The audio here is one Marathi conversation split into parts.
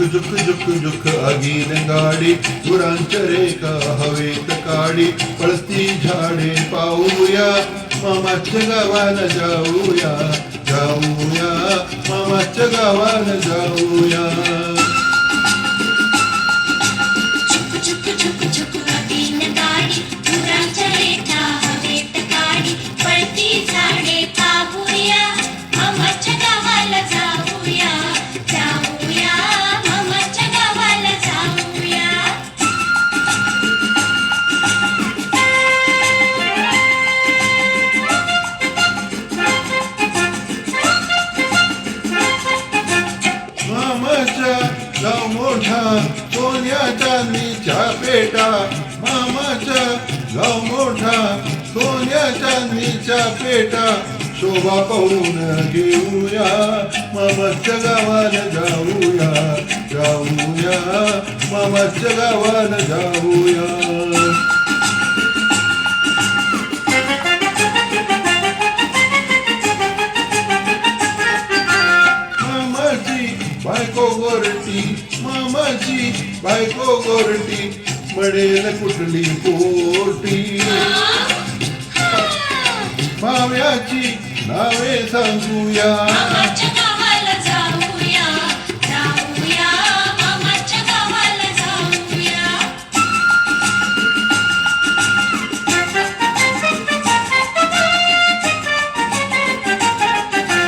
झुक झुक झुक आगीन गाडी गुरांच्या रेका हवेत काडी पळती झाडे पाहूया मामाच्या गावाला जाऊया जाऊया मामाच्या गावाला जाऊया झुक झुक झुक आगीन गाडी गुरांच्या रेका हवेत काडी पळती झाडे पाहूया मामाच्या गावाला जाऊया जाऊया मामाच्या गावाला जाऊया मामाचा गाव मोठा सोन्या चांदीच्या पेटा मामाचा गाव मोठा सोन्या चांदीच्या पेटा शोभा पाहून घेऊया मामाच्या गावाला जाऊया जाऊया मामाच्या गावाला जाऊया बायको गोरटी मामाची बायको गोरटी मडेल कुठली पोटी माव्याची नावे सांगूया मामाच्या गावाला जाऊया जाऊया मामाच्या गावाला जाऊया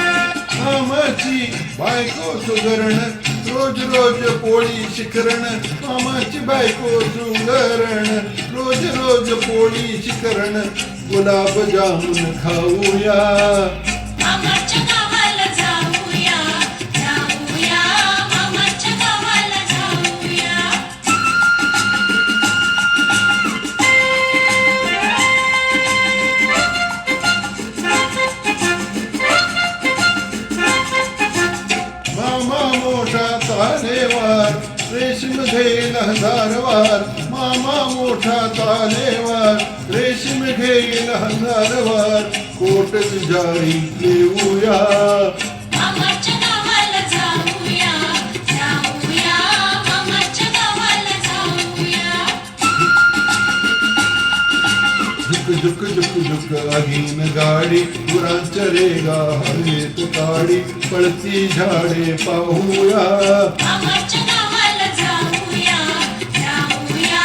मामाची बायको सुगरण रोज रोज पोळी शिकरण मामाची बायको सुगरण रोज रोज पोळी शिकरण गुलाब जामुन खाऊया मामाच्या गावाला जाऊया जाऊया मामाच्या गावाला जाऊया मामा मोठा तालेवार रेशीम घेईल हजारवार मामा मोठा तालेवार रेशीम घेईल हजारवार कोट जाळी देऊया मामाच्या गावाला जाऊया जाऊया मामाच्या गावाला जाऊया झुक झुक झुक झुक आगीन गाडी गुरांच्या रेगा हवेत काडी पळती झाडे पाहूया मामाच्या गावाला जाऊया जाऊया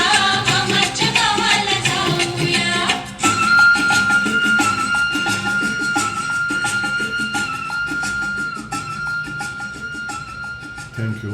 मामाच्या गावाला जाऊया थँक्यू